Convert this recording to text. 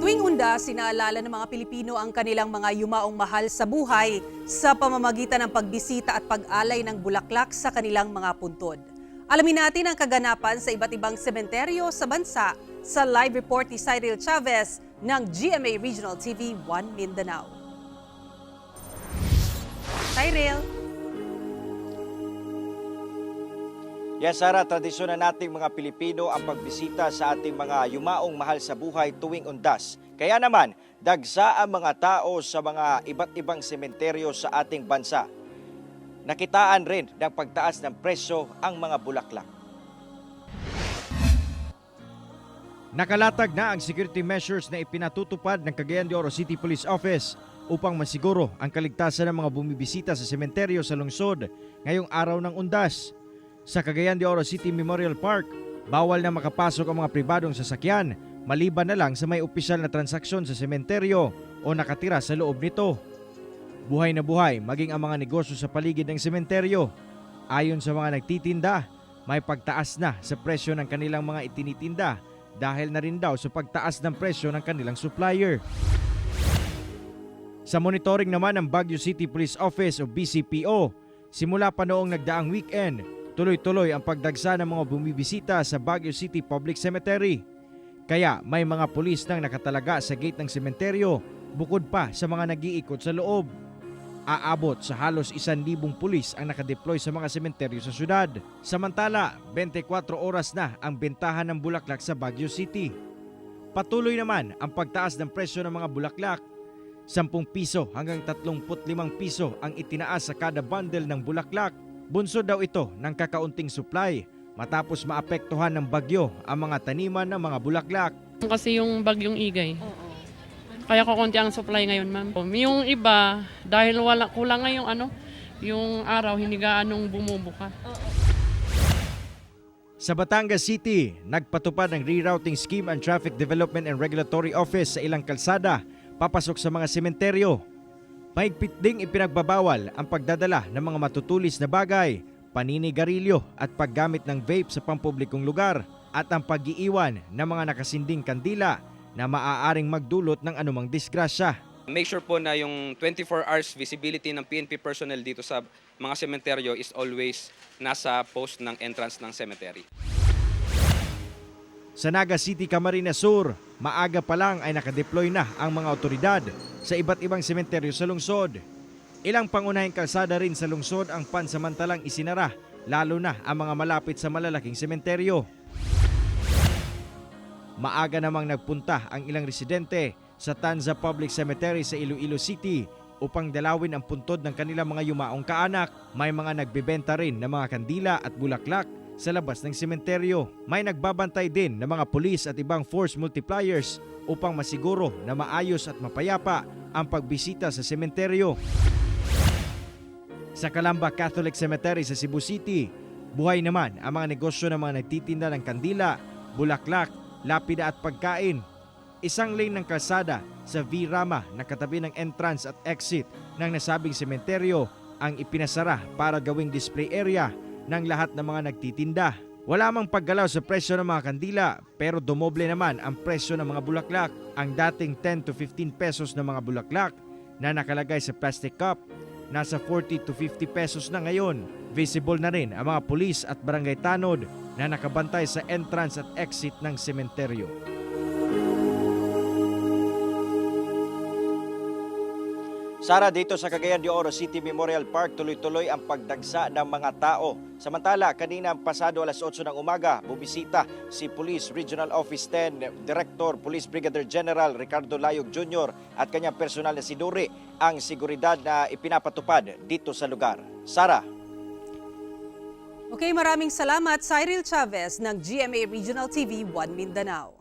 Tuwing Undas, sinaalala ng mga Pilipino ang kanilang mga yumaong mahal sa buhay sa pamamagitan ng pagbisita at pag-alay ng bulaklak sa kanilang mga puntod. Alamin natin ang kaganapan sa iba't ibang sementeryo sa bansa sa live report ni Cyril Chavez ng GMA Regional TV 1 Mindanao. Cyril. Yes, Sara, tradisyon na nating mga Pilipino ang pagbisita sa ating mga yumaong mahal sa buhay tuwing Undas. Kaya naman, dagsa ang mga tao sa mga iba't ibang sementeryo sa ating bansa. Nakitaan rin ng pagtaas ng presyo ang mga bulaklak. Nakalatag na ang security measures na ipinatutupad ng Cagayan de Oro City Police Office upang masiguro ang kaligtasan ng mga bumibisita sa sementeryo sa lungsod ngayong araw ng Undas. Sa Cagayan de Oro City Memorial Park, bawal na makapasok ang mga pribadong sasakyan maliban na lang sa may opisyal na transaksyon sa sementeryo o nakatira sa loob nito. Buhay na buhay maging ang mga negosyo sa paligid ng sementeryo. Ayon sa mga nagtitinda, may pagtaas na sa presyo ng kanilang mga itinitinda dahil na rin daw sa pagtaas ng presyo ng kanilang supplier. Sa monitoring naman ng Baguio City Police Office o BCPO, simula pa noong nagdaang weekend, tuloy-tuloy ang pagdagsa ng mga bumibisita sa Baguio City Public Cemetery. Kaya may mga pulis nang nakatalaga sa gate ng sementeryo bukod pa sa mga nag-iikot sa loob. Aabot sa halos 1,000 pulis ang nakadeploy sa mga sementeryo sa syudad. Samantala, 24 oras na ang bentahan ng bulaklak sa Baguio City. Patuloy naman ang pagtaas ng presyo ng mga bulaklak. 10 piso hanggang 35 piso ang itinaas sa kada bundle ng bulaklak. Bunsod daw ito ng kakaunting supply matapos maapektuhan ng bagyo ang mga taniman ng mga bulaklak. Kasi yung bagyong Igay. Kaya kukunti ang supply ngayon, ma'am. Yung iba, dahil kulang nga yung araw, hindi gaanong bumubuka. Sa Batangas City, nagpatupad ng rerouting scheme ang Traffic Development and Regulatory Office sa ilang kalsada papasok sa mga sementeryo. Mahigpit ding ipinagbabawal ang pagdadala ng mga matutulis na bagay, paninigarilyo at paggamit ng vape sa pampublikong lugar at ang pag-iiwan ng mga nakasinding kandila na maaaring magdulot ng anumang disgrasya. Make sure po na yung 24 hours visibility ng PNP personnel dito sa mga sementeryo is always nasa post ng entrance ng cemetery. Sa Naga City, Camarines Sur, maaga pa lang ay nakadeploy na ang mga otoridad sa iba't ibang sementeryo sa lungsod. Ilang pangunahing kalsada rin sa lungsod ang pansamantalang isinara, lalo na ang mga malapit sa malalaking sementeryo. Maaga namang nagpunta ang ilang residente sa Tanza Public Cemetery sa Iloilo City upang dalawin ang puntod ng kanilang mga yumaong kaanak. May mga nagbebenta rin ng mga kandila at bulaklak sa labas ng sementeryo. May nagbabantay din ng mga pulis at ibang force multipliers upang masiguro na maayos at mapayapa ang pagbisita sa sementeryo. Sa Calamba Catholic Cemetery sa Cebu City, buhay naman ang mga negosyo ng mga nagtitinda ng kandila, bulaklak, lapida at pagkain. Isang lane ng kalsada sa V-Rama na katabi ng entrance at exit ng nasabing sementeryo ang ipinasara para gawing display area ng lahat ng mga nagtitinda. Wala mang paggalaw sa presyo ng mga kandila pero dumoble naman ang presyo ng mga bulaklak. Ang dating 10 to 15 pesos na mga bulaklak na nakalagay sa plastic cup, nasa 40 to 50 pesos na ngayon. Visible na rin ang mga pulis at barangay tanod na nakabantay sa entrance at exit ng sementeryo. Sara, dito sa Cagayan de Oro City Memorial Park, tuloy-tuloy ang pagdagsa ng mga tao. Samantala, kanina pasado alas 8 ng umaga, bubisita si Police Regional Office 10 Director Police Brigadier General Ricardo Layog Jr. at kanyang personal na sinuri ang seguridad na ipinapatupad dito sa lugar. Sara. Okay, maraming salamat Cyril Chavez ng GMA Regional TV 1 Mindanao.